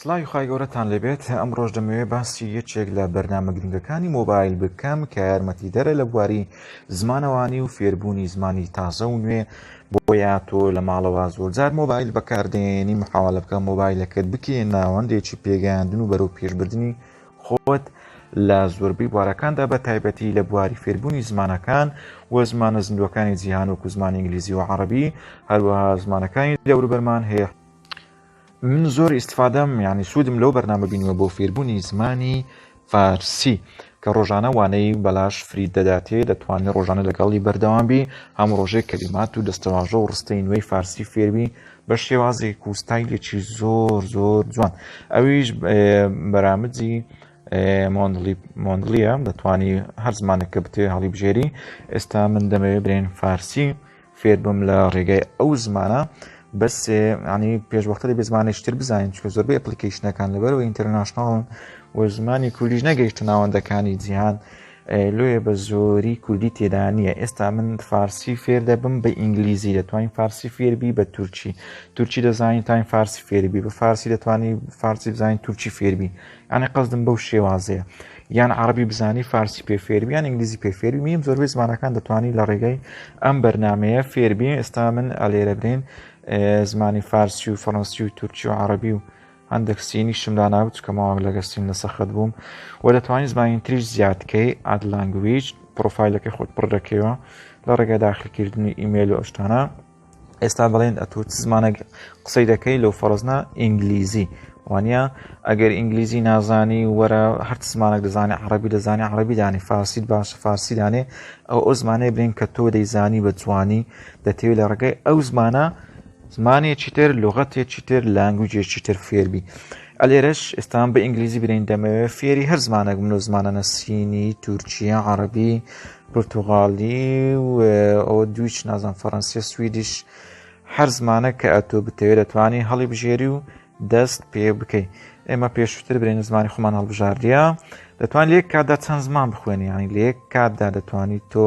سڵاوی خی گەورەتان لەبێت ئەم ڕۆژ دەمەوێت باسی یەکێک لە بەرنامە گرنگەکانی مۆبایل بکەم کە یارمەتی دەرە لە بواری زمانەوانی و فێربوونی زمانی تازە و نوێ بۆیە تۆ لە ماڵەوە زۆرجار مۆبایل بەکاردێنی محاوەلە بکە مۆبایلەکەت بکە ناوەندێکی پێگەیاندن و بەرەو پێشبردننی خۆت لە زۆربەی بوارەکاندا بە تایبەتی لە بواری فێربوونی زمانەکان و زمانە زیندوەکانی جیهان وەکو زمانی ئینگلیزی و عەرەبی هەروەها زمانەکانی دەوروبەرمان هەیە. من زۆر ئیستفادەم یعنی سوودم لەو بەرنامە بینوە بۆ فێربوونی زمانی فارسی کە ڕۆژانە وانەی بەلاش فری دەداتێ دەتوانێت ڕۆژانە لەگەڵی بەردەوامبی هەموو ڕۆژێک کەلیمات و دەستەواژە و ڕستەی نوێی فارسی فێربی بە شێوازێک و ستایلێکی زۆر جوان ئەویش بەرامجی مۆندلیە دەتوانی هەر زمانێکە بتێ هەڵی بژێری. ئێستا من دەمەوێت برێن فارسی فێر بم لە ڕێگای ئەو زمانە بەس ینی پێشوەختە دەبێت زمانێکتر بزانین چکە زۆربەی ئەپلیکیشنەکان لەبەرەوە ئینتەرناشناڵن و زمانی کوردیش نەگەیشتە ناوەندەکانی جیهان لێ بە زۆری کوردی تێدا نییە. ئێستا من فارسی فێر دەبم بە ئینگلیزی دەتوانین فارسی فێربی بە تورکی دەزانین تاین فارسی فێربی بە فارسی دەتوانانی فارسی بزانین تورکی فێربی یعنی قەزدم بەو شێوازەیە یان عەرەبی بزانی فارسی پێ فێربی یان ئینگلیزی پێ فێربی میم زۆربەی زمانەکان دەتوانی لە ڕێگەی ئەم بەرنامەیە فێربی. ئێستا من ئەلێرە برێن زمانی فارسی و فەڕەنسی و تورکی و عەرەبی و هەندێک سینی شمدا ناوت چکەمەوە لەگە سین لە سەخت بووم و دەتوانین زمانی تریش زیادکەی ئاد لانگویج پرۆفایلەکەی خۆت پڕ دەکەوە لە ڕێگە داخلکردنی ئیمێل و ئەشتانە. ئێستا بڵێن ئەتۆ زمانە قسەی دەکەی لەو فەرزنە ئینگلیزی وانە ئەگەر ئینگلیزی نازانی وەرە هەر زمانێک دەزانێ عەرەبی دەزانێ عەرەبی دانێ فارسیت باشە فارسی دانێ ئەو زمانەیە برین کە تۆ دەیزانی بە جوانی دەتەوێت لە ڕێگەی ئەو زمانە زمانێکی تر لغەتێکی تر لانگویجێکی تر فێربی. ئەلێرەش ئێستان بە ئینگلیزی برین دەمەوێت فێری هەر زمانێک من و زمانە سینی تورکیە عەرەبی پورتوغالی و ئەوە دویچ نازان فەڕەنسی سویدیش هەر زمانە کە ئەتۆ بتەوێت دەتوانی هەڵی بژێری و دەست پێ بکەیت. ئێمە پێشتر برێن زمانی خۆمان هەڵبژاردیە دەتوان لێک کاتدا چەند زمان بخوێنی ینی لە یەک کاتدا دەتوانیت تۆ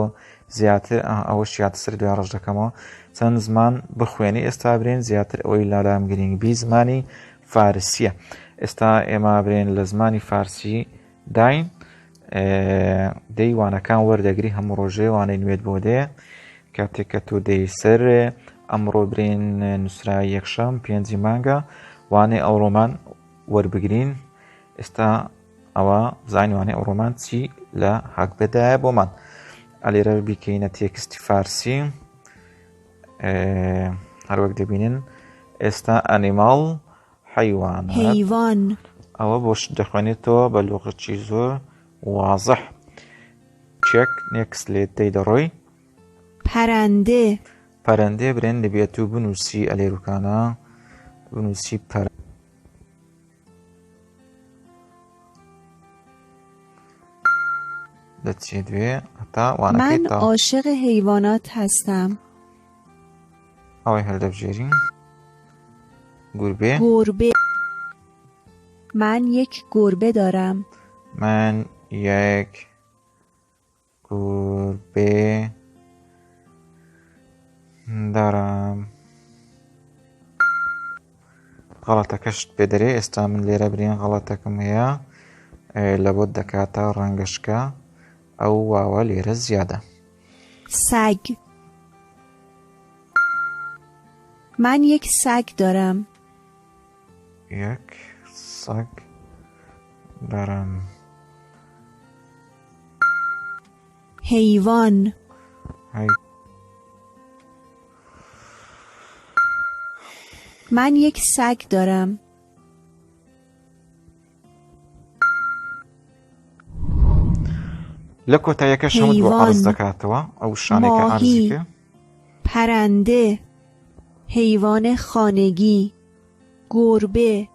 زیاتر ئەوەش یاتە سەر دوای ڕۆژ دەکەمەوە چەند زمان بخوێنی. ئێستا برێن زیاتر ئەوەی لادام گرنگبی زمانی فارسیە. ئێستا ئێمە برێن لە زمانی فارسی داین دەیوانەکان وەردەگری هەموو ڕۆژێ وانەی نوێت بۆ دێ کاتێک کە تۆ دەی سەر ئەمڕۆ برێن نووسرای یەکشەم 5 مانگە وانەی ئەو ڕۆمان وەربگرین. ئێستا ئەوە زانیوانێ ئەو ڕۆمان چی لە هەکبەدایە بۆمان ئەلێرە بیکەینە تێکستی فارسی هەروەک دەبینن ئێستا ئەنیماڵ حەیوان ئەوە بۆش دەخوێنێتەوە بە لوغەتی زۆر وازح. چێک نێکس لێت دەیدەڕۆی پەرەندێ برێن دەبێت و بنووسی ئەلێروکانە بنووسی من عاشق حیوانات هستم. ئەوەی هەردەبژێرین گوربێ من یک گربه دارم. من یک گربه دارم. غەڵەتەکەشت پێ دەرێ. ئێستا من لێرە برێن غەڵەتەکەم هەیە لە بۆت دەکاتە ڕەنگەشکە ئەو واوە لێرە زیادە. سگ من یک سگ دارم. یک سگ دارم. حیوان من یک سگ دارم. لە کۆتاییەکە شەمت بۆ عەرز دەکاتەوە ئەو شانێکە عەرزیکە. پرنده حیوان خانگی گربه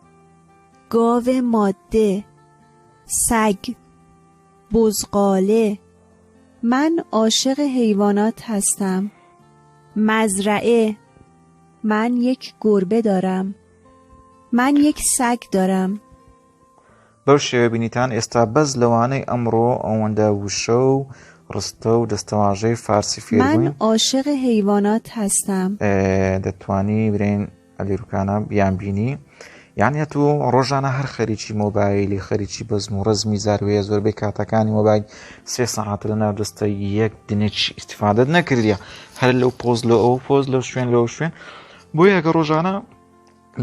گاو ماده سگ بزغاله. من عاشق حیوانات هستم. مزرعه من یک گربه دارم. من یک سگ دارم. بەو شێوە بینیتان ئێستا بەس لەوانەی ئەمڕۆ ئەوەندە وشە و ڕستە و دەستەواژەی فارسی فێربووین. من عاشق حیوانات هستم. دەتوانی برێن ئەلیروکانە بیان بینی یعنی تو ڕۆژانە هەر خەریکی مۆبایلی خەریکی بەزم و ڕزمی زاروەیە زۆربەی کاتەکانی مۆبایل 3 سەعات لە ناودەستە یەک دنێکی ئیسیفادەت نەکردیە هەر لەو پۆز لە ئەو پۆز لەو شوێن لەو شوێن بۆ یەکە ڕۆژانە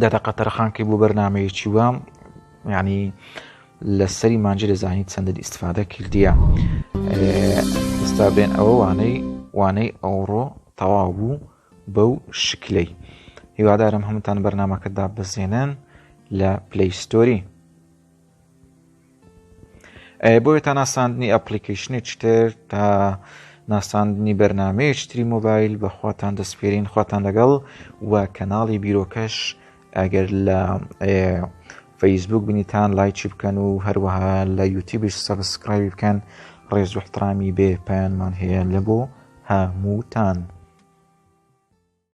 دەدەقە تەرخانکەی بۆ بەرنامەیەکی وە یعنی لە سەری مانجی دەزانیت چەندە ئیسیفادە کردیە ئێستا بێن ئەوە وانەی ئەوڕۆ تەواو بوو بەو شکلەی هیوادارم هەمووتان بەرنامەکەدا بزێنن لە پلەی ستۆری بۆیە تا ناساندنی ئەپلیکیشنێکی تر تا ناساندنی بەرنامەیەکی تری مۆبایل بەخواتان دەسپێرین خواتان لەگەڵ و کەناڵی بیرۆکەش ئەگەر لە فەیسبوک بینیتان لایکی بکەن و هەروەها لە یوتیوبش سەبسکرایب بکەن ڕێز و احترامی بێ پایانمان هەیە لە بۆ هەمووتان.